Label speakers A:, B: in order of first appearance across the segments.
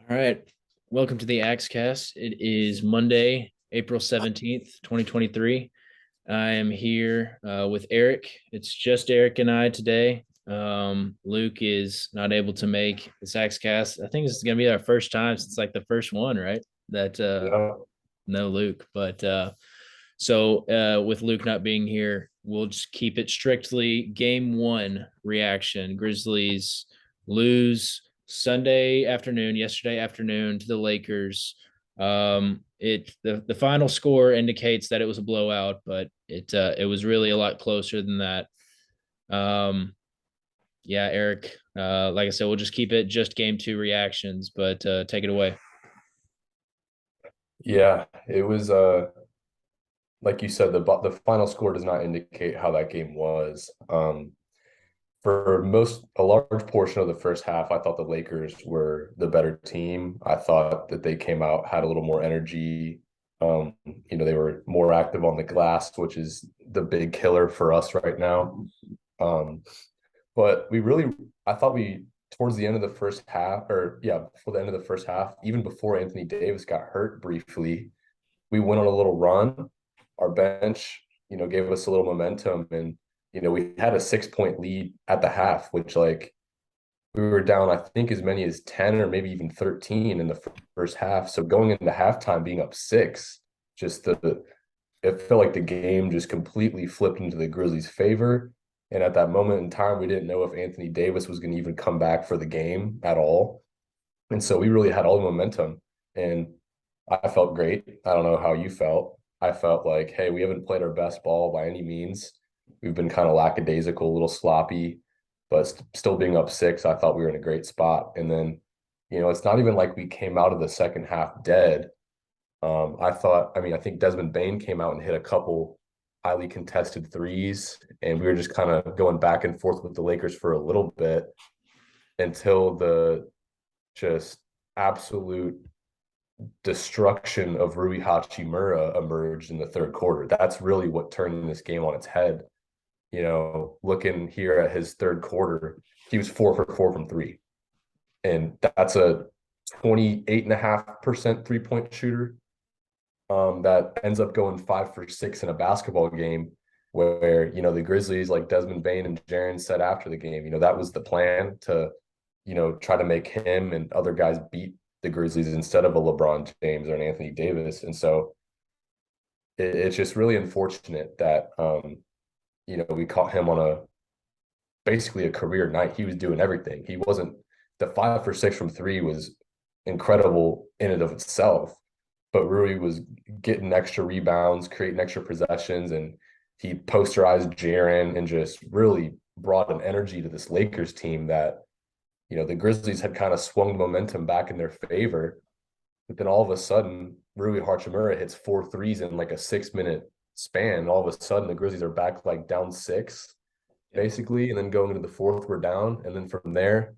A: All right. Welcome to the AXCAST. It is Monday, April 17th, 2023. I am here with Eric. It's just Eric and I today. Luke is not able to make this AXCAST. I think this is going to be our first time since like the first one, right? That
B: Yeah,
A: no Luke. With Luke not being here, we'll just keep it strictly game one reaction. Grizzlies lose yesterday afternoon to the Lakers. The final score indicates that it was a blowout, but it was really a lot closer than that. Yeah, Eric. Like I said, we'll just keep it just game two reactions, but take it away.
B: yeah, it was like you said, the final score does not indicate how that game was. For a large portion of the first half, I thought the Lakers were the better team. I thought that they came out, had a little more energy. They were more active on the glass, which is the big killer for us right now. Um, but I thought towards the end of the first half, or yeah, before the end of the first half, even before Anthony Davis got hurt briefly, we went on a little run. Our bench, gave us a little momentum, and we had a 6 point lead at the half, which like we were down, I think, as many as 10 or maybe even 13 in the first half. So going into halftime being up six, just it felt like the game just completely flipped into the Grizzlies' favor. And at that moment in time, we didn't know if Anthony Davis was going to even come back for the game at all. And so we really had all the momentum. And I felt great. I don't know how you felt. I felt like, hey, we haven't played our best ball by any means. We've been kind of lackadaisical, a little sloppy, but still being up six, I thought we were in a great spot. And then, it's not even like we came out of the second half dead. I think Desmond Bane came out and hit a couple highly contested threes, and we were just kind of going back and forth with the Lakers for a little bit until the just absolute destruction of Rui Hachimura emerged in the third quarter. That's really what turned this game on its head. Looking here at his third quarter, he was 4 for 4 from three. And that's a 28.5% 3 point shooter. That ends up going 5 for 6 in a basketball game where, the Grizzlies, like Desmond Bane and Jaren said after the game, that was the plan to, try to make him and other guys beat the Grizzlies instead of a LeBron James or an Anthony Davis. And so it's just really unfortunate that, we caught him on basically a career night. He was doing everything. He wasn't the 5 for 6 from three was incredible in and of itself, but Rui was getting extra rebounds, creating extra possessions, and he posterized Jaren and just really brought an energy to this Lakers team that, the Grizzlies had kind of swung the momentum back in their favor. But then all of a sudden, Rui Hachimura hits 4 threes in like a 6 minute span. And all of a sudden, the Grizzlies are back like down six, basically. And then going into the fourth, we're down. And then from there,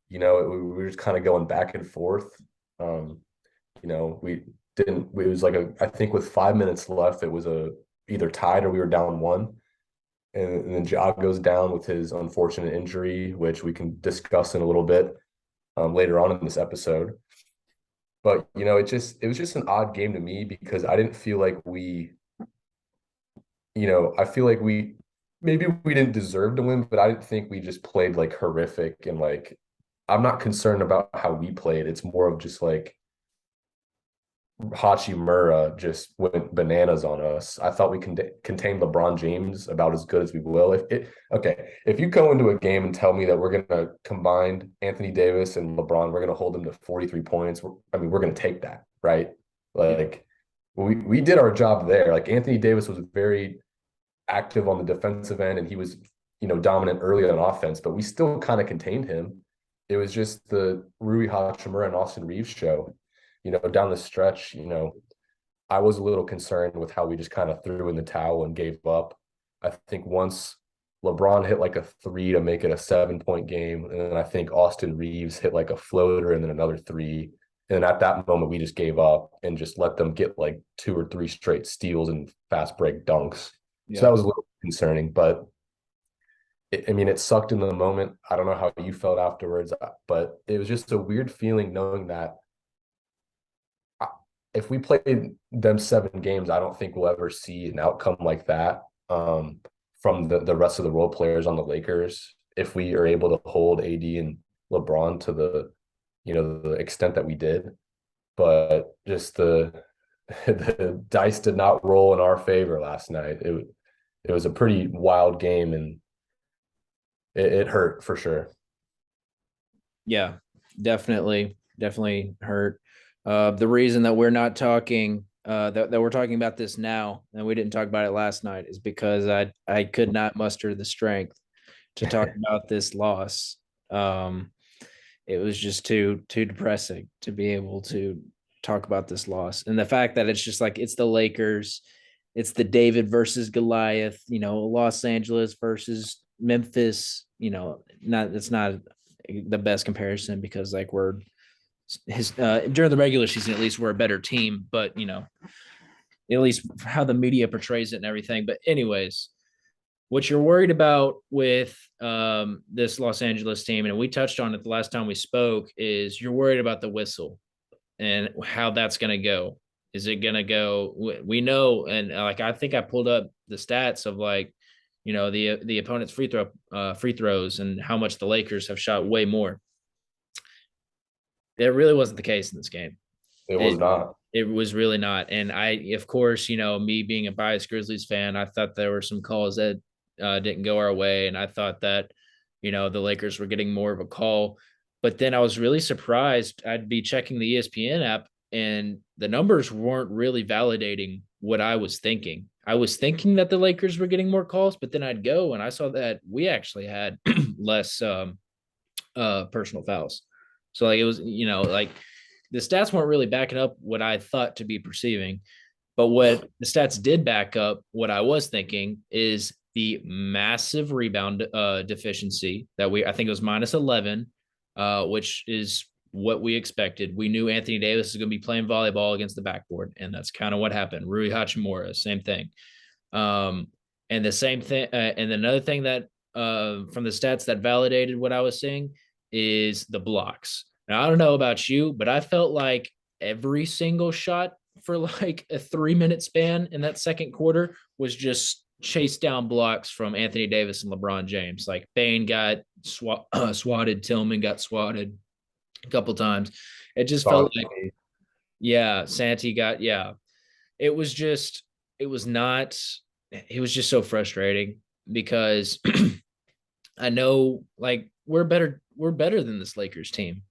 B: we were just kind of going back and forth. We didn't, it was like I think with 5 minutes left, it was either tied or we were down one. And then Ja goes down with his unfortunate injury, which we can discuss in a little bit later on in this episode. But it was just an odd game to me because I didn't feel like I feel like maybe we didn't deserve to win, but I didn't think we just played like horrific. And like I'm not concerned about how we played. It's more of just like Hachimura just went bananas on us. I thought we contained LeBron James about as good as we will. If you go into a game and tell me that we're going to combine Anthony Davis and LeBron, we're going to hold them to 43 points. We're going to take that, right? Like we did our job there. Like Anthony Davis was very active on the defensive end and he was, dominant early on offense, but we still kind of contained him. It was just the Rui Hachimura and Austin Reeves show. Down the stretch, I was a little concerned with how we just kind of threw in the towel and gave up. I think once LeBron hit like a three to make it a 7 point game, and then I think Austin Reeves hit like a floater and then another three. And at that moment, we just gave up and just let them get like 2 or 3 straight steals and fast break dunks. So
A: Yeah.
B: that was a little concerning. But I mean, it sucked in the moment. I don't know how you felt afterwards, but it was just a weird feeling knowing that uh, if we played them 7 games, I don't think we'll ever see an outcome like that from the rest of the role players on the Lakers. If we are able to hold AD and LeBron to the extent that we did, but just the dice did not roll in our favor last night. It was a pretty wild game, and it hurt for sure.
A: Yeah, definitely hurt. The reason that we're not talking that we're talking about this now and we didn't talk about it last night is because I could not muster the strength to talk about this loss. Um, it was just too depressing to be able to talk about this loss, and the fact that it's just like it's the Lakers, it's the David versus Goliath, Los Angeles versus Memphis. Not it's not the best comparison because like we're his during the regular season at least we're a better team, but at least how the media portrays it and everything. But anyways, what you're worried about with this Los Angeles team, and we touched on it the last time we spoke, is you're worried about the whistle and how that's going to go. Is it going to go? We know, and like I think I pulled up the stats of like, the opponent's free throws and how much the Lakers have shot way more. It really wasn't the case in this game.
B: It was
A: It
B: not.
A: it was really not. And of course, me being a biased Grizzlies fan, I thought there were some calls that didn't go our way, and I thought that the Lakers were getting more of a call. But then I was really surprised. I'd be checking the ESPN app, and the numbers weren't really validating what I was thinking. I was thinking that the Lakers were getting more calls, but then I'd go and I saw that we actually had less personal fouls. So like it was, like the stats weren't really backing up what I thought to be perceiving. But what the stats did back up, what I was thinking, is the massive rebound deficiency that I think it was minus 11, which is what we expected. We knew Anthony Davis is going to be playing volleyball against the backboard, and that's kind of what happened. Rui Hachimura, same thing. Um, and the same thing, and another thing that from the stats that validated what I was saying is the blocks. Now I don't know about you, but I felt like every single shot for like a 3 minute span in that second quarter was just chase down blocks from Anthony Davis and LeBron James. Like Bane got swatted, Tillman got swatted a couple times. It just felt like, yeah, Santi got, yeah. It was just, it was not, it was just so frustrating because I know like we're better than this Lakers team.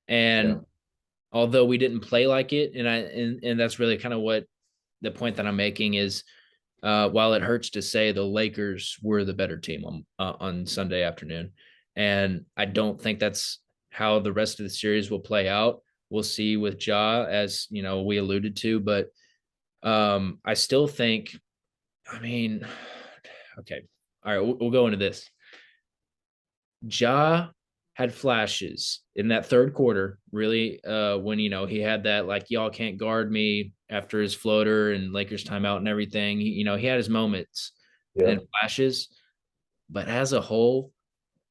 B: Yeah.
A: And although we didn't play like it, and that's really kind of what the point that I'm making is while it hurts to say the Lakers were the better team on Sunday afternoon, and I don't think that's how the rest of the series will play out. We'll see with Ja, as we alluded to, but I still think. I mean, okay, all right, we'll go into this. Ja had flashes in that third quarter, really, when he had that like y'all can't guard me after his floater and Lakers timeout and everything. He had his moments
B: Yeah.
A: and flashes, but as a whole,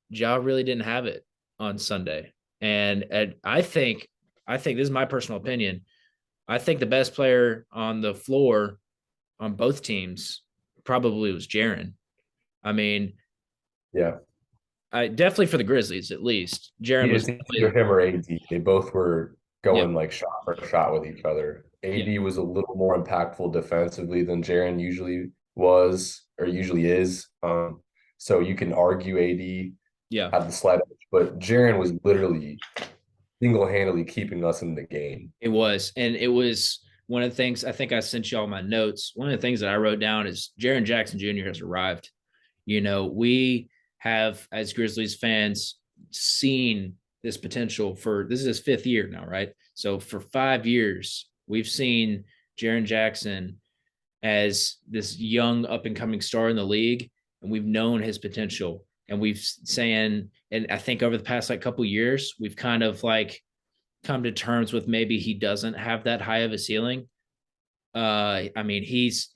A: Ja really didn't have it on Sunday. And I think this is my personal opinion. I think the best player on the floor on both teams probably was Jaren. I mean,
B: Yeah.
A: I definitely for the Grizzlies at least. Jaren was
B: It's either
A: definitely,
B: him or AD. They both were
A: yeah,
B: going like shot for shot with each other.
A: yeah,
B: AD was a little more impactful defensively than Jaren usually was or usually is. So you can argue AD
A: yeah.
B: had the slight edge, but Jaren was literally single-handedly keeping us in the game.
A: It was, and it was one of the things I think I sent you all my notes. One of the things that I wrote down is Jaren Jackson Jr. has arrived. We have as Grizzlies fans seen this potential for this is his fifth year now, right? So for 5 years, we've seen Jaren Jackson as this young up and coming star in the league, and we've known his potential. And we've saying, and I think over the past like couple years, we've kind of like come to terms with maybe he doesn't have that high of a ceiling. I mean, he's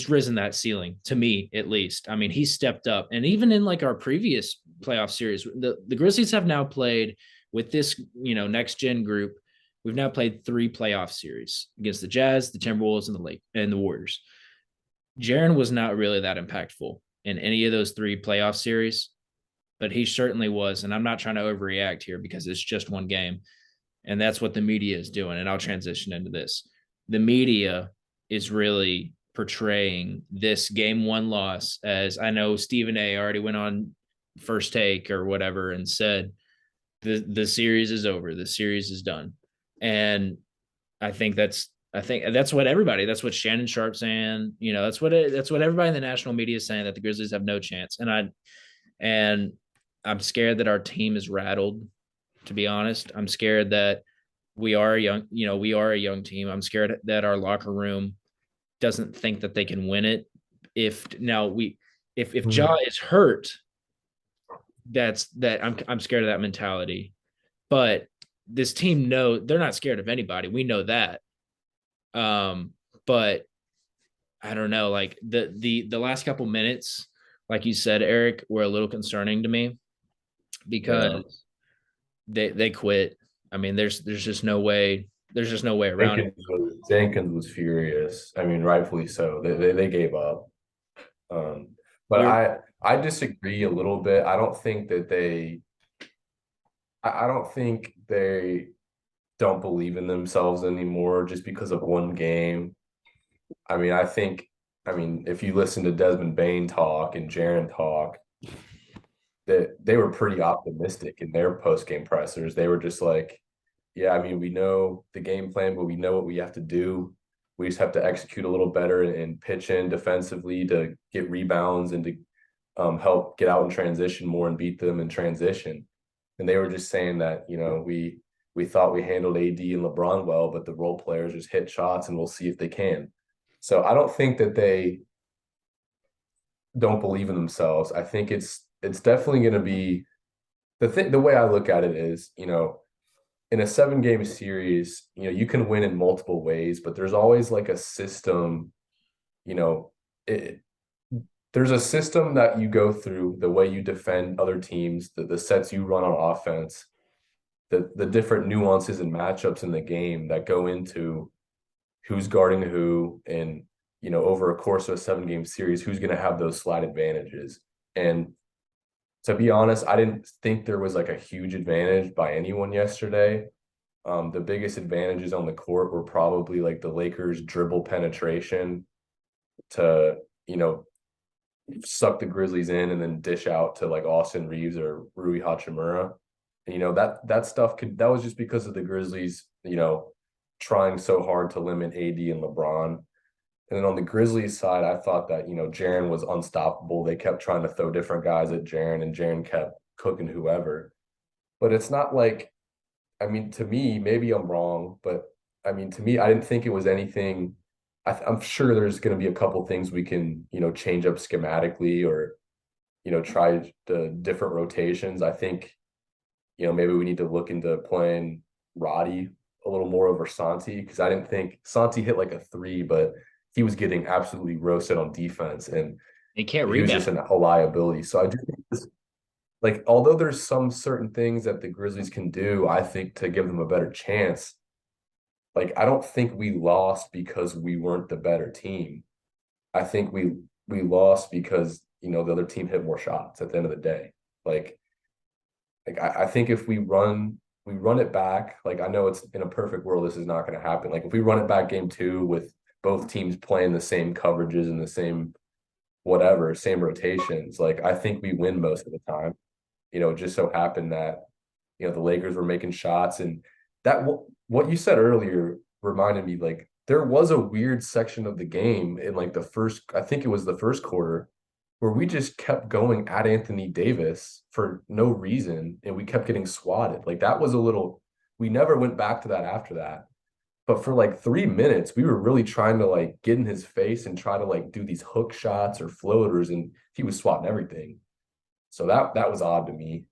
A: risen that ceiling, to me at least. I mean, he's stepped up, and even in like our previous playoff series, the Grizzlies have now played with this next gen group. We've now played 3 playoff series against the Jazz, the Timberwolves, and the Warriors. Jaren was not really that impactful in any of those 3 playoff series, but he certainly was. And I'm not trying to overreact here because it's just one game. And that's what the media is doing. And I'll transition into this. The media is really portraying this game 1 loss as, I know Stephen A already went on First Take or whatever and said the series is over, the series is done. And I think that's that's what Shannon Sharp's saying. That's what everybody in the national media is saying, that the Grizzlies have no chance. And I'm scared that our team is rattled, to be honest. I'm scared that we are a young team. I'm scared that our locker room doesn't think that they can win it. If Ja is hurt, I'm scared of that mentality. But this team they're not scared of anybody. We know that. But I don't know, like the last couple minutes, like you said, Eric, were a little concerning to me because they quit. I mean, there's just no way. There's just no way around it.
B: Jenkins was furious. I mean, rightfully so. They gave up. But
A: We're
B: I disagree a little bit. I don't think that I don't think they don't believe in themselves anymore just because of one game. I mean, if you listen to Desmond Bain talk and Jaren talk, that they were pretty optimistic in their post-game pressers. They were just like, yeah, I mean, we know the game plan, but we know what we have to do. We just have to execute a little better and pitch in defensively to get rebounds and to help get out in transition more and beat them in transition. And they were just saying that, we thought we handled AD and LeBron well, but the role players just hit shots and we'll see if they can. So I don't think that they don't believe in themselves. I think it's definitely going to be the way I look at it is, in a 7-game series, you can win in multiple ways, but there's always like a system, there's a system that you go through, the way you defend other teams, the sets you run on offense, the different nuances and matchups in the game that go into who's guarding who, and over a course of a 7-game series, who's going to have those slight advantages. And to be honest, I didn't think there was like a huge advantage by anyone yesterday. The biggest advantages on the court were probably like the Lakers' dribble penetration to, suck the Grizzlies in and then dish out to like Austin Reeves or Rui Hachimura. And, that stuff that was just because of the Grizzlies, trying so hard to limit AD and LeBron. And then on the Grizzlies side, I thought that, Jaren was unstoppable. They kept trying to throw different guys at Jaren, and Jaren kept cooking whoever. But it's not like, I mean, to me, maybe I'm wrong, but I mean, to me, I didn't think it was anything. I'm sure there's going to be a couple things we can, change up schematically or, try the different rotations. I think, maybe we need to look into playing Roddy a little more over Santi, because I didn't think Santi hit like a 3, but he was getting absolutely roasted on defense, and
A: he can't
B: he was
A: rebound.
B: just a liability. So I do think like, although there's some certain things that the Grizzlies can do, I think to give them a better chance, like, I don't think we lost because we weren't the better team. I think we lost because, the other team hit more shots at the end of the day. Like I think if we run it back, like, I know it's in a perfect world, this is not going to happen. Like, if we run it back game 2 with both teams playing the same coverages and the same same rotations, like, I think we win most of the time. It just so happened that, the Lakers were making shots, and that what you said earlier reminded me, like, there was a weird section of the game in like I think it was the first quarter, where we just kept going at Anthony Davis for no reason, and we kept getting swatted. Like, that was we never went back to that after that. But for like 3 minutes, we were really trying to like get in his face and try to like do these hook shots or floaters, and he was swatting everything. So that was odd to me.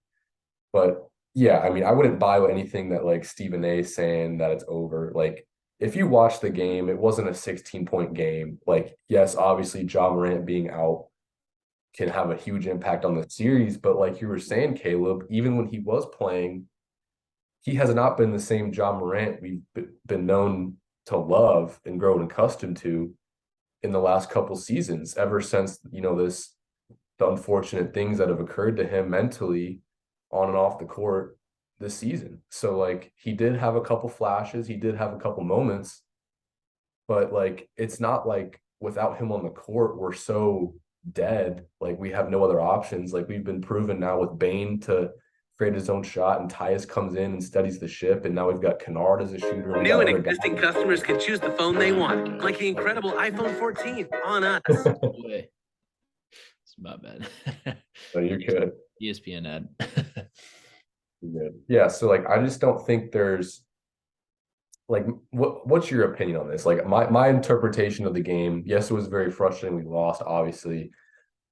B: But yeah, I mean, I wouldn't buy anything that like Stephen A is saying that it's over. Like, if you watch the game, it wasn't a 16-point game. Like, yes, obviously, Ja Morant being out can have a huge impact on the series. But like you were saying, Caleb, even when he was playing, he has not been the same Ja Morant we've been known to love and grown accustomed to in the last couple seasons, ever since, the unfortunate things that have occurred to him mentally on and off the court this season. So like he did have a couple flashes, he did have a couple moments, but like it's not like without him on the court, we're so dead. Like we have no other options. Like we've been proven now with Bain to create his own shot, and Tyus comes in and steadies the ship, and now we've got Kennard as a shooter. And we
C: New
B: got
C: and
B: other
C: existing
B: guys.
C: customers can choose the phone they want, like the incredible iPhone 14 on us.
A: Boy, it's my bad.
B: So you're good.
A: ESPN ad.
B: You're good. Yeah. So like I just don't think there's like what's your opinion on this? Like my interpretation of the game, yes, it was very frustrating. We lost, obviously,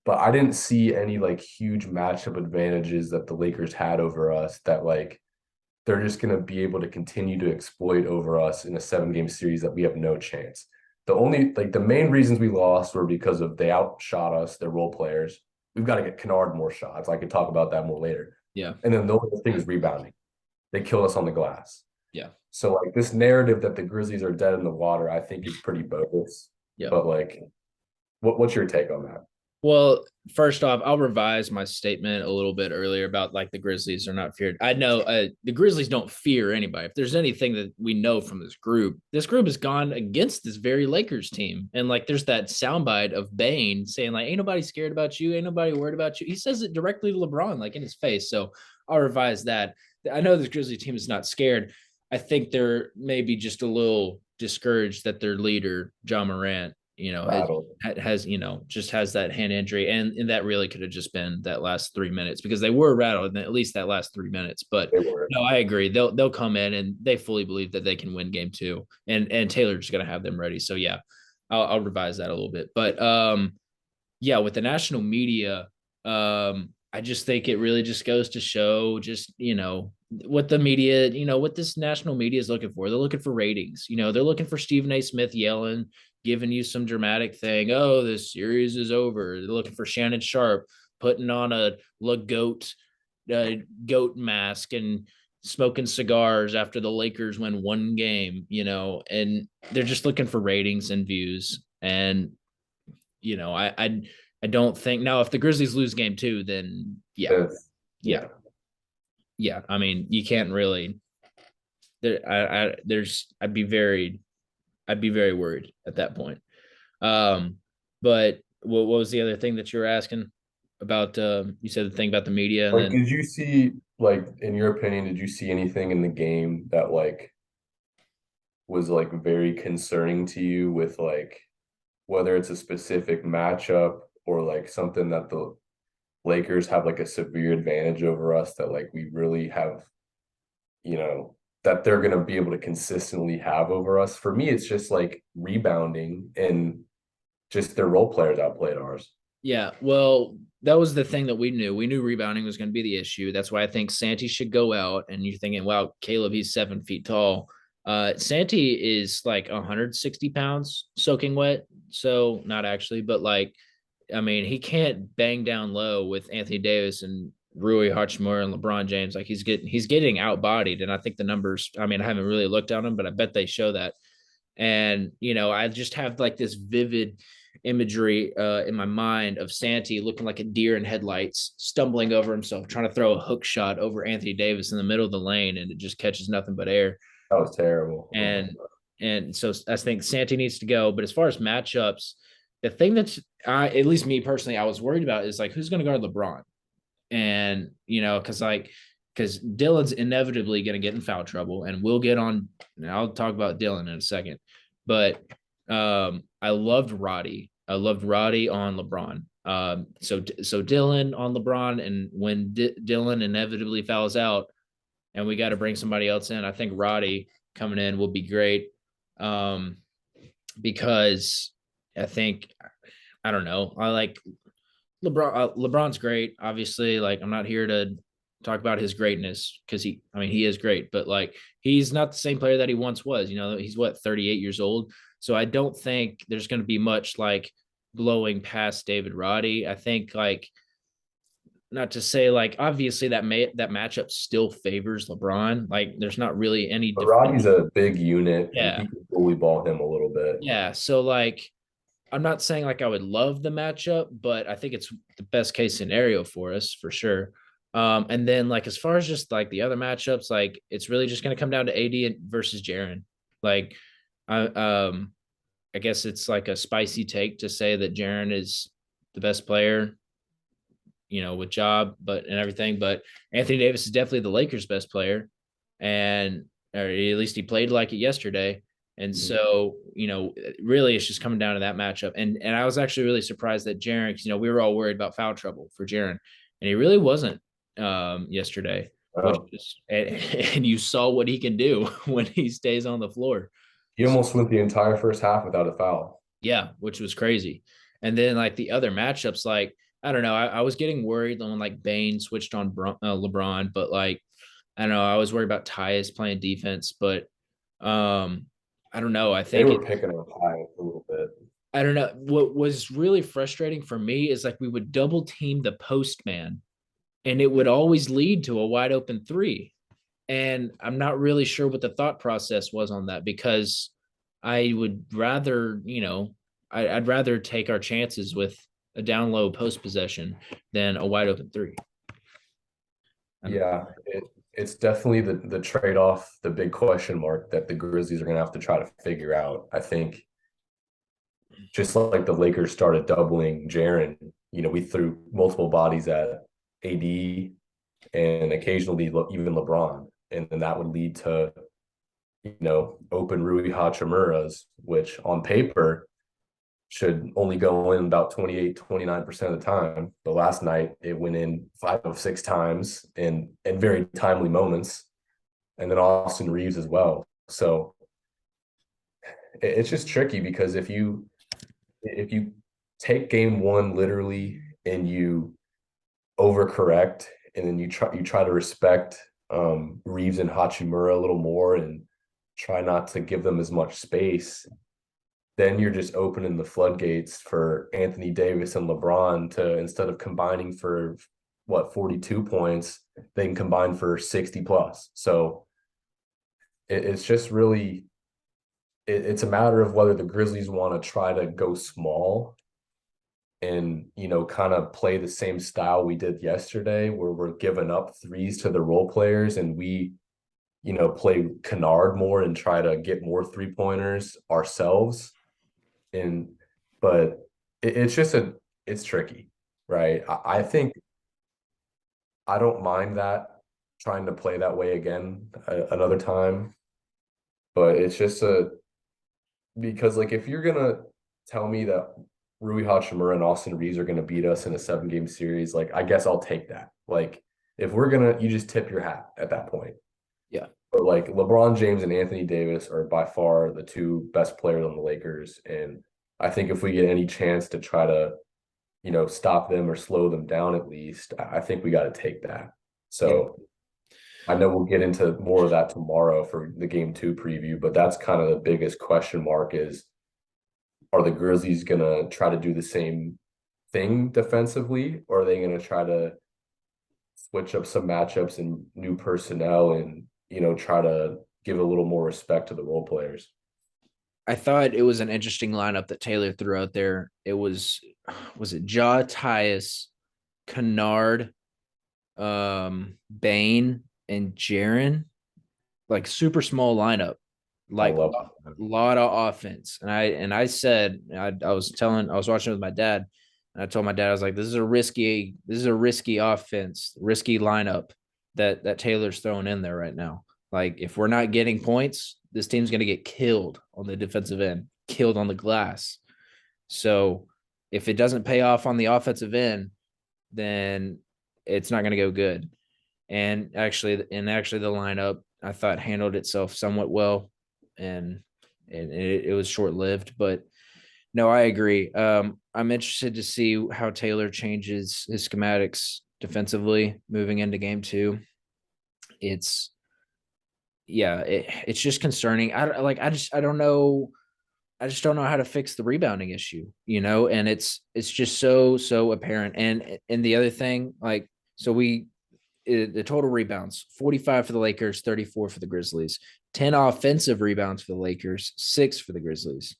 B: but I didn't see any like huge matchup advantages that the Lakers had over us that like they're just going to be able to continue to exploit over us in a 7-game series that we have no chance. The main reasons we lost were because of they outshot us, their role players. We've got to get Kennard more shots. I could talk about that more later.
A: Yeah.
B: And then the other thing is rebounding. They killed us on the glass.
A: Yeah.
B: So like this narrative that the Grizzlies are dead in the water, I think is pretty bogus.
A: Yeah.
B: But like, what's your take on that?
A: Well, first off, I'll revise my statement a little bit earlier about like the Grizzlies are not feared. I know the Grizzlies don't fear anybody. If there's anything that we know from this group has gone against this very Lakers team. And like there's that soundbite of Bane saying like, ain't nobody scared about you. Ain't nobody worried about you. He says it directly to LeBron, like in his face. So I'll revise that. I know this Grizzly team is not scared. I think they're maybe just a little discouraged that their leader, Ja Morant, has just has that hand injury, and that really could have just been that last 3 minutes because they were rattled in at least that last 3 minutes. But no, I agree. They'll come in and they fully believe that they can win game 2, and Taylor's going to have them ready. So yeah, I'll revise that a little bit. But yeah, with the national media, I just think it really just goes to show just what the media, what this national media is looking for. They're looking for ratings. They're looking for Stephen A. Smith yelling, giving you some dramatic thing. Oh, this series is over. They're looking for Shannon Sharp putting on a goat mask and smoking cigars after the Lakers win one game, and they're just looking for ratings and views. And, I don't think now if the Grizzlies lose game 2, then yeah. I mean, you can't really there. I'd be very worried at that point. But what was the other thing that you were asking about? You said the thing about the media, and
B: Like,
A: then
B: did you see, like, in your opinion, did you see anything in the game that like was like very concerning to you with like whether it's a specific matchup or like something that the Lakers have like a severe advantage over us that like we really have, that they're going to be able to consistently have over us? For me, it's just like rebounding and just their role players outplayed ours.
A: Yeah, well, that was the thing that we knew. We knew rebounding was going to be the issue. That's why I think Santi should go out. And you're thinking, wow, Caleb, he's 7 feet tall. Santi is like 160 pounds soaking wet. So not actually, but like, I mean, he can't bang down low with Anthony Davis and Rui Hachimura and LeBron James. Like he's getting outbodied. And I think the numbers, I mean, I haven't really looked at them, but I bet they show that. And, I just have like this vivid imagery in my mind of Santi looking like a deer in headlights, stumbling over himself, trying to throw a hook shot over Anthony Davis in the middle of the lane, and it just catches nothing but air.
B: That was terrible.
A: And so I think Santi needs to go. But as far as matchups, the thing that's at least me personally, I was worried about is like who's going to guard LeBron, and because Dylan's inevitably going to get in foul trouble, and we'll get on. And I'll talk about Dylan in a second, but I loved Roddy. I loved Roddy on LeBron. So Dylan on LeBron, and when Dylan inevitably fouls out, and we got to bring somebody else in, I think Roddy coming in will be great. Because I think I don't know. I like LeBron. LeBron's great, obviously. Like I'm not here to talk about his greatness because he is great, but like he's not the same player that he once was. He's 38 years old. So I don't think there's going to be much like blowing past David Roddy. I think like not to say like obviously that matchup still favors LeBron. Like there's not really any
B: But Roddy's a big unit, and
A: yeah.
B: he can bully ball him a little bit.
A: Yeah. So like I'm not saying like I would love the matchup, but I think it's the best case scenario for us for sure. And then like as far as just like the other matchups, like it's really just going to come down to AD versus Jaren. Like, I I guess it's like a spicy take to say that Jaren is the best player, with job, but and everything. But Anthony Davis is definitely the Lakers' best player, and or at least he played like it yesterday. And so, really it's just coming down to that matchup. And I was actually really surprised that Jaren, we were all worried about foul trouble for Jaren, and he really wasn't yesterday. Which is, and you saw what he can do when he stays on the floor.
B: He almost went the entire first half without a foul.
A: Yeah, which was crazy. And then like the other matchups, like I don't know, I was getting worried when like Bane switched on LeBron, but like I don't know, I was worried about Tyus playing defense, but I don't know. I
B: They
A: think
B: were picking up high a little bit.
A: I don't know. What was really frustrating for me is like we would double team the post man, and it would always lead to a wide open three. And I'm not really sure what the thought process was on that because I would rather, I'd rather take our chances with a down low post possession than a wide open three.
B: Yeah, it's definitely the trade-off, the big question mark that the Grizzlies are going to have to try to figure out. I think just like the Lakers started doubling Jaren, we threw multiple bodies at AD and occasionally even LeBron. And then that would lead to, open Rui Hachimuras, which on paper should only go in about 28, 29% of the time. But last night it went in 5 of 6 times in very timely moments. And then Austin Reeves as well. So it's just tricky because if you take game one literally and you overcorrect and then you try to respect Reeves and Hachimura a little more and try not to give them as much space, then you're just opening the floodgates for Anthony Davis and LeBron to, instead of combining for 42 points, they can combine for 60 plus. So it's just really, it's a matter of whether the Grizzlies want to try to go small and, kind of play the same style we did yesterday, where we're giving up threes to the role players and we, play canard more and try to get more 3-pointers ourselves. But it's just it's tricky, right? I think I don't mind that, trying to play that way again another time, but it's just because like if you're gonna tell me that Rui Hachimura and Austin Reeves are gonna beat us in a 7-game series, like I guess I'll take that. Like if you just tip your hat at that point.
A: Yeah.
B: But like LeBron James and Anthony Davis are by far the 2 best players on the Lakers. And I think if we get any chance to try to, stop them or slow them down at least, I think we got to take that. So I know we'll get into more of that tomorrow for the game 2 preview, but that's kind of the biggest question mark is, are the Grizzlies going to try to do the same thing defensively, or are they going to try to switch up some matchups and new personnel and, try to give a little more respect to the role players?
A: I thought it was an interesting lineup that Taylor threw out there. It was it Ja, Tyus, Kennard, Bane, and Jaren? Like super small lineup, like a lot of offense. And I said I was watching with my dad, and I told my dad I was like, this is a risky offense, risky lineup that Taylor's throwing in there right now. Like if we're not getting points, this team's going to get killed on the defensive end, killed on the glass. So if it doesn't pay off on the offensive end, then it's not going to go good. And actually the lineup I thought handled itself somewhat well, and it was short lived. But no, I agree. I'm interested to see how Taylor changes his schematics defensively moving into game 2. It's it's just concerning. I don't know. I just don't know how to fix the rebounding issue, and it's just so apparent. And the other thing, the total rebounds, 45 for the Lakers, 34 for the Grizzlies, 10 offensive rebounds for the Lakers, 6 for the Grizzlies.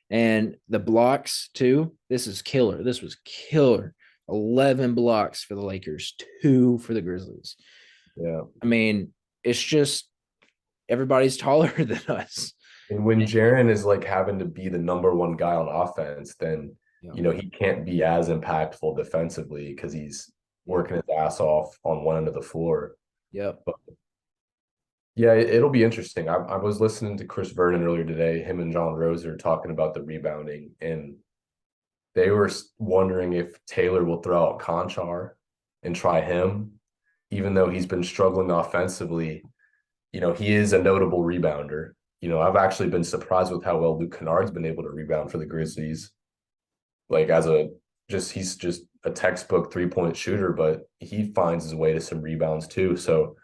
A: And the blocks too, this was killer. 11 blocks for the Lakers, 2 for the Grizzlies.
B: Yeah.
A: I mean, it's just everybody's taller than us.
B: And when Jaren is like having to be the number one guy on offense, then he can't be as impactful defensively because he's working his ass off on one end of the floor.
A: Yep.
B: But yeah, it'll be interesting. I was listening to Chris Vernon earlier today. Him and John Rose are talking about the rebounding, and they were wondering if Taylor will throw out Conchar and try him, even though he's been struggling offensively. He is a notable rebounder. I've actually been surprised with how well Luke Kennard's been able to rebound for the Grizzlies. Like he's just a textbook 3-point shooter, but he finds his way to some rebounds too. So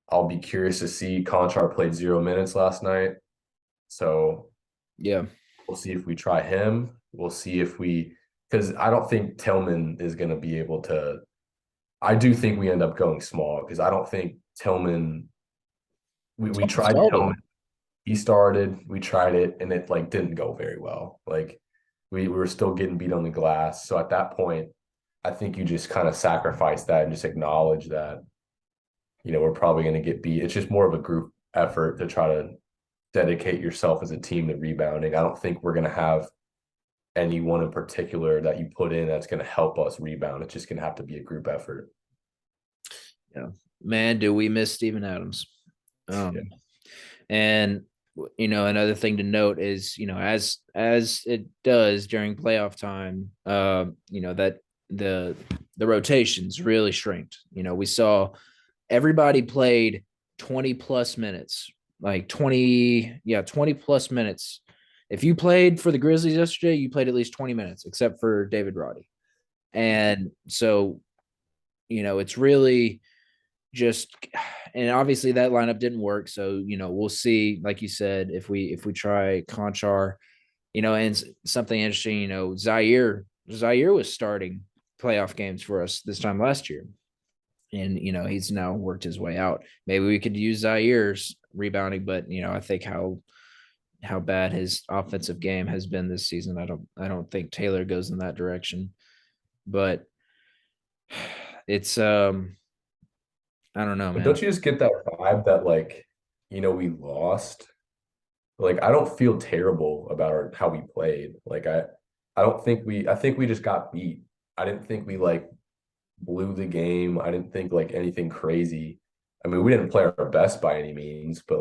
B: I'll be curious to see. Conchar played 0 minutes last night. So
A: yeah,
B: we'll see if we try him. We'll see if because I don't think Tillman is going to be able to. I do think we end up going small because I don't think Tillman. We tried Tillman. He started, we tried it, and it didn't go very well. We were still getting beat on the glass. So at that point, I think you just kind of sacrifice that and just acknowledge that, we're probably going to get beat. It's just more of a group effort to try to dedicate yourself as a team to rebounding. I don't think we're going to have anyone in particular that you put in that's going to help us rebound. It's just going to have to be a group effort.
A: Yeah, man, do we miss Steven Adams? And another thing to note is, as it does during playoff time, that the rotations really shrinked. We saw everybody played 20 plus minutes, 20 plus minutes. If you played for the Grizzlies yesterday, you played at least 20 minutes, except for David Roddy. And so, it's really just, and obviously that lineup didn't work. So, we'll see, like you said, if we try Conchar, and something interesting, Zaire was starting playoff games for us this time last year. And, he's now worked his way out. Maybe we could use Zaire's rebounding, but, I think how bad his offensive game has been this season, I don't think Taylor goes in that direction. But it's I don't know, man.
B: But don't you just get that vibe that we lost? I don't feel terrible about how we played. I think we just got beat. I didn't think we blew the game. I didn't think anything crazy. I mean, we didn't play our best by any means, but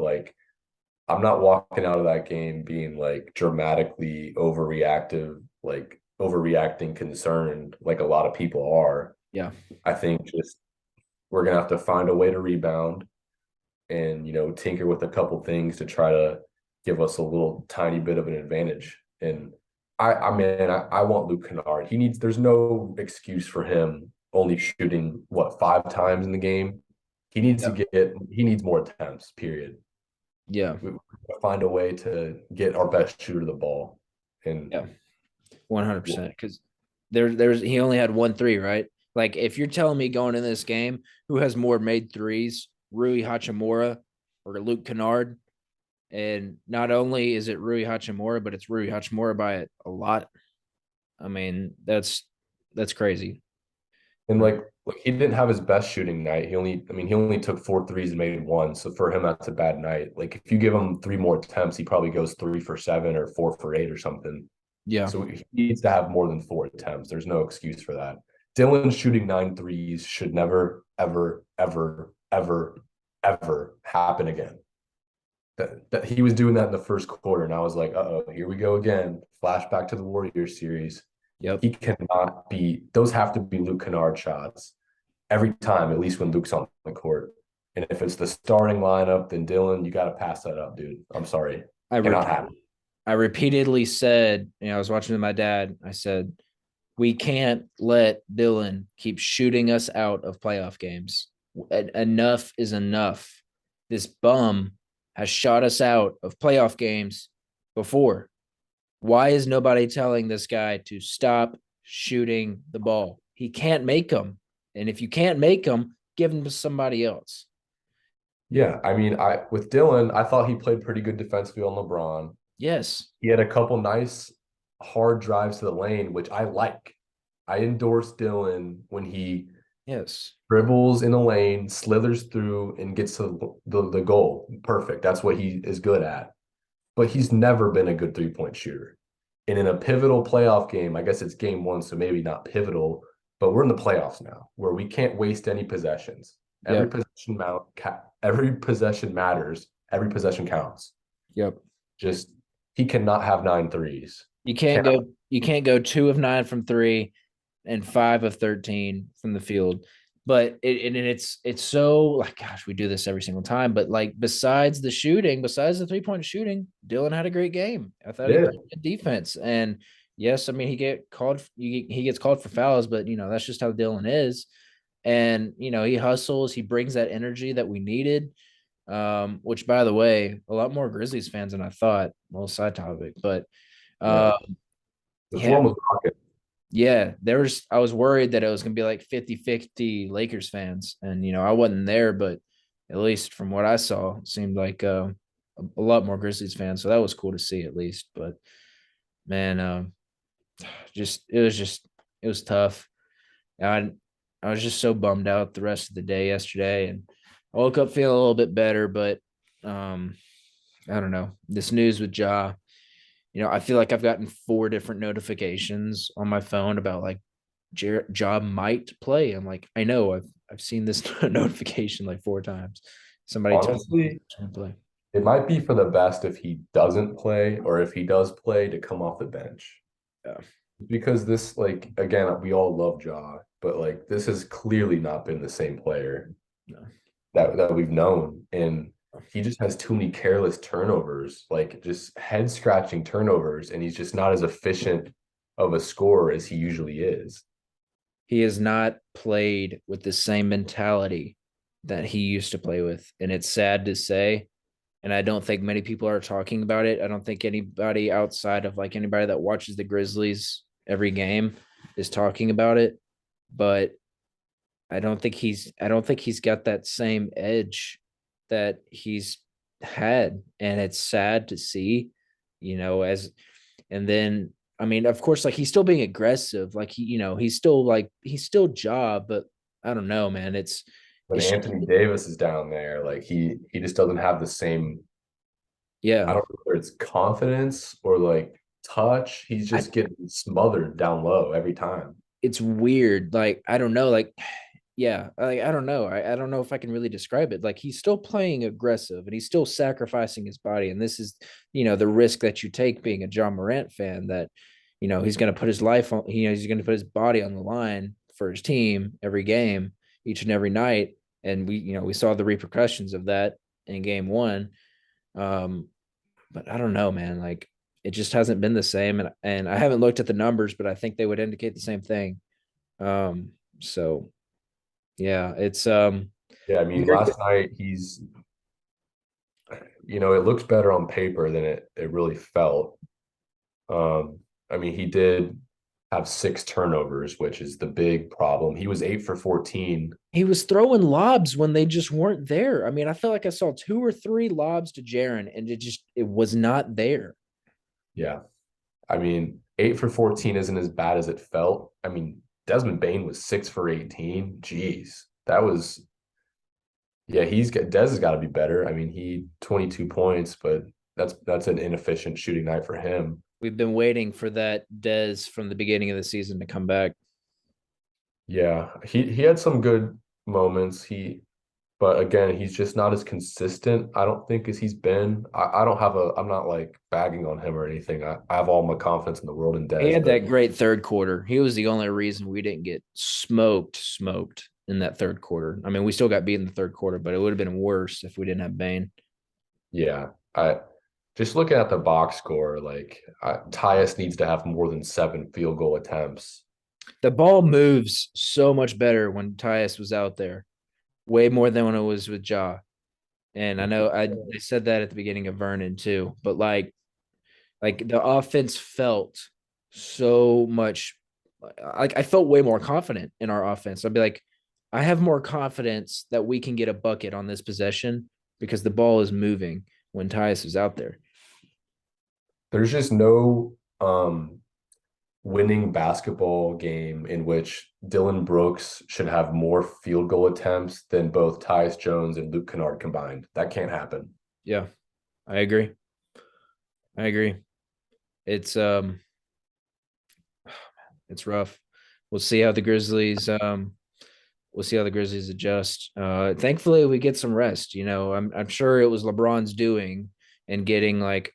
B: I'm not walking out of that game being dramatically overreactive, overreacting concerned like a lot of people are.
A: Yeah.
B: I think just we're going to have to find a way to rebound and, tinker with a couple things to try to give us a little tiny bit of an advantage. And I want Luke Kennard. There's no excuse for him only shooting 5 times in the game. He needs he needs more attempts, period.
A: Yeah.
B: We find a way to get our best shooter the ball. And
A: 100%. Because he only had 1 3, right? If you're telling me going in this game, who has more made threes, Rui Hachimura or Luke Kennard? And not only is it Rui Hachimura, but it's Rui Hachimura by a lot. I mean, that's crazy.
B: And he didn't have his best shooting night. He only took 4 threes and made 1. So for him, that's a bad night. If you give him 3 more attempts, he probably goes 3 for 7 or 4 for 8 or something.
A: Yeah.
B: So he needs to have more than 4 attempts. There's no excuse for that. Dylan shooting 9 threes should never, ever, ever, ever, ever happen again. That he was doing that in the first quarter, and I was like, here we go again. Flashback to the Warriors series.
A: Yep.
B: He cannot be – those have to be Luke Kennard shots every time, at least when Luke's on the court. And if it's the starting lineup, then Dylan, you got to pass that up, dude. I'm sorry.
A: I repeatedly said, I was watching with my dad. I said, We can't let Dylan keep shooting us out of playoff games. Enough is enough. This bum has shot us out of playoff games before. Why is nobody telling this guy to stop shooting the ball? He can't make them. And if you can't make them, give them to somebody else.
B: Yeah, I mean, I with Dylan, I thought he played pretty good defensively on LeBron.
A: Yes.
B: He had a couple nice hard drives to the lane, which I like. I endorse Dylan when he
A: Yes.
B: dribbles in a lane, slithers through, and gets to the goal. Perfect. That's what he is good at. But he's never been a good 3-point shooter. And in a pivotal playoff game, I guess it's game one, so maybe not pivotal, but we're in the playoffs now where we can't waste any possessions.
A: Yep.
B: Every possession matters. Every possession counts.
A: Yep.
B: Just he cannot have 9 threes.
A: You can't go 2 of 9 from 3 and 5 of 13 from the field. But it's so like, gosh, we do this every single time. But like, besides the 3-point shooting, Dylan had a great game. I thought he played good defense. And yes, I mean, he gets called for fouls, but that's just how Dylan is. And he hustles, he brings that energy that we needed. Which, by the way, a lot more Grizzlies fans than I thought. Well, side topic, but
B: This
A: yeah,
B: one was rocket.
A: yeah, I was worried that it was gonna be like 50-50 Lakers fans, and I wasn't there, but at least from what I saw, it seemed like a lot more Grizzlies fans. So that was cool to see at least. But man, it was tough. I I was just so bummed out the rest of the day yesterday, and I woke up feeling a little bit better, but I don't know. This news with Ja, I feel like I've gotten 4 different notifications on my phone about like Ja might play. I'm like, I know I've seen this notification like 4 times. Somebody tells me
B: Honestly,
A: he's gonna play.
B: it might be for the best if he doesn't play or if he does play to come off the bench.
A: Yeah.
B: Because this, like, again, we all love Ja, but like this has clearly not been the same player
A: No.
B: that we've known. And he just has too many careless turnovers, like just head scratching turnovers, and he's just not as efficient of a scorer as he usually is.
A: He has not played with the same mentality that he used to play with, and it's sad to say. And I don't think many people are talking about it. I don't think anybody outside of like anybody that watches the Grizzlies every game is talking about it. But I don't think he's got that same edge that he's had. And it's sad to see, as and then I mean, of course, like he's still being aggressive. Like he's still job, but I don't know, man.
B: When
A: It's
B: Anthony Davis is down there, like he just doesn't have the same, I
A: yeah.
B: don't know whether it's confidence or like touch. He's
A: I
B: just getting smothered down low every time.
A: It's weird. Like, I don't know. Like, yeah, like, I don't know. I don't know if I can really describe it. Like, he's still playing aggressive and he's still sacrificing his body. And this is, the risk that you take being a John Morant fan that, he's going to put his life on, he's going to put his body on the line for his team every game, each and every night. And we saw the repercussions of that in game one. But I don't know, man. Like, it just hasn't been the same. And I haven't looked at the numbers, but I think they would indicate the same thing. So yeah, it's
B: Yeah, I mean, last night it looks better on paper than it really felt. I mean, he did have 6 turnovers, which is the big problem. He was 8 for 14.
A: he was throwing lobs when they just weren't there. I mean, I felt like I saw 2 or 3 lobs to Jaren, and it was not there.
B: Yeah. I mean, 8 for 14 isn't as bad as it felt. I mean, Desmond Bane was 6 for 18. Jeez. That was Dez has got to be better. I mean, he 22 points, but that's an inefficient shooting night for him.
A: We've been waiting for that Dez from the beginning of the season to come back.
B: Yeah, he had some good moments. But again, he's just not as consistent, I don't think, as he's been. I'm not like bagging on him or anything. I have all my confidence in the world in
A: He
B: Dez,
A: had
B: but
A: that great third quarter. He was the only reason we didn't get smoked in that third quarter. I mean, we still got beat in the third quarter, but it would have been worse if we didn't have Bane.
B: yeah, I just looking at the box score, like Tyus needs to have more than 7 field goal attempts
A: The ball moves so much better when Tyus was out there, way more than when it was with Ja. And I know they said that at the beginning of Vernon too, but like the offense felt so much like I felt way more confident in our offense. I'd be like, I have more confidence that we can get a bucket on this possession because the ball is moving when Tyus is out there.
B: There's just no winning basketball game in which Dylan Brooks should have more field goal attempts than both Tyus Jones and Luke Kennard combined. That can't happen.
A: Yeah, I agree. I agree. It's it's rough. We'll see how the Grizzlies adjust. Thankfully we get some rest. I'm sure it was LeBron's doing and getting like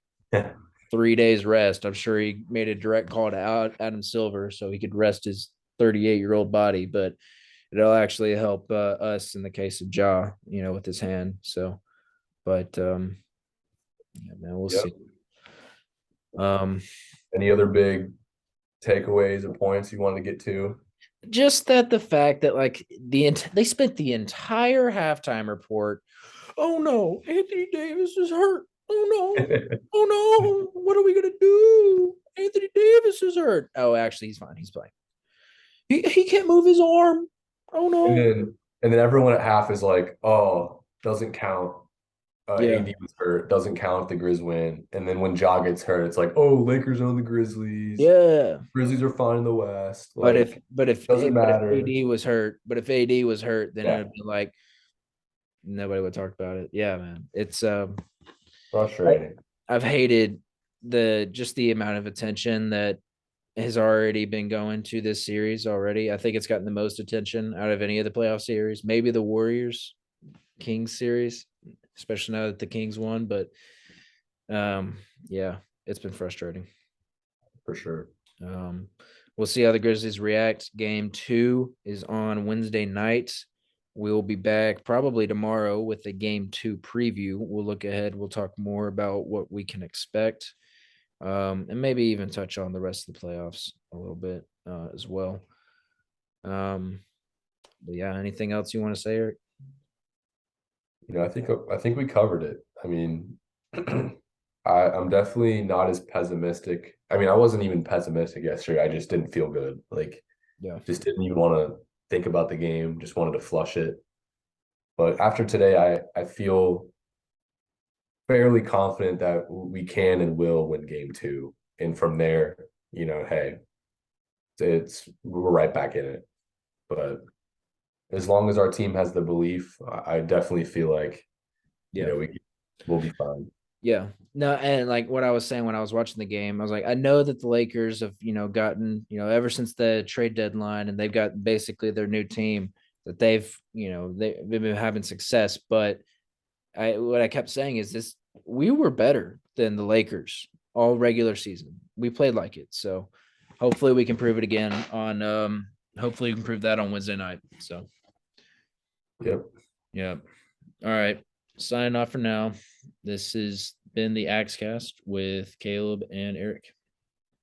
A: 3 days rest. I'm sure he made a direct call to Adam Silver so he could rest his 38-year-old body, but it'll actually help us in the case of Ja, with his hand. So, but yeah, man, we'll see.
B: Any other big takeaways or points you wanted to get to?
A: Just that the fact that like they spent the entire halftime report. Oh no, Anthony Davis is hurt. Oh no, oh no, what are we gonna do? Anthony Davis is hurt. Oh, actually, he's fine. He's playing. He can't move his arm. Oh no.
B: And then everyone at half is like, "Oh, doesn't count.
A: Yeah.
B: AD was hurt. Doesn't count if the Grizz win." And then when Ja gets hurt, it's like, "Oh, Lakers own the Grizzlies.
A: Yeah.
B: Grizzlies are fine in the West."
A: But
B: Like,
A: if
B: doesn't matter.
A: AD was hurt, then
B: Yeah.
A: it'd be like nobody would talk about it. Yeah, man. It's
B: Frustrating.
A: I've hated the amount of attention that has already been going to this series already. I think it's gotten the most attention out of any of the playoff series. Maybe the Warriors Kings series, especially now that the Kings won. But yeah, it's been frustrating.
B: For sure.
A: We'll see how the Grizzlies react. Game 2 is on Wednesday night. We'll be back probably tomorrow with a Game 2 preview. We'll look ahead. We'll talk more about what we can expect, and maybe even touch on the rest of the playoffs a little bit as well. But yeah, anything else you want to say, Eric?
B: I think we covered it. I mean, I'm definitely not as pessimistic. I mean, I wasn't even pessimistic yesterday. I just didn't feel good. Like,
A: Yeah,
B: just didn't even want to think about the game. Just wanted to flush it. But after today, I feel fairly confident that we can and will win game 2. And from there, hey, we're right back in it. But as long as our team has the belief, I definitely feel like, we'll be fine.
A: Yeah. No, and like what I was saying when I was watching the game, I was like, I know that the Lakers have, gotten, ever since the trade deadline, and they've got basically their new team that they've been having success. But what I kept saying is we were better than the Lakers all regular season. We played like it. So hopefully we can prove it again hopefully we can prove that on Wednesday night. So
B: Yep.
A: All right. Signing off for now. This has been the AXCAST with Caleb and Eric.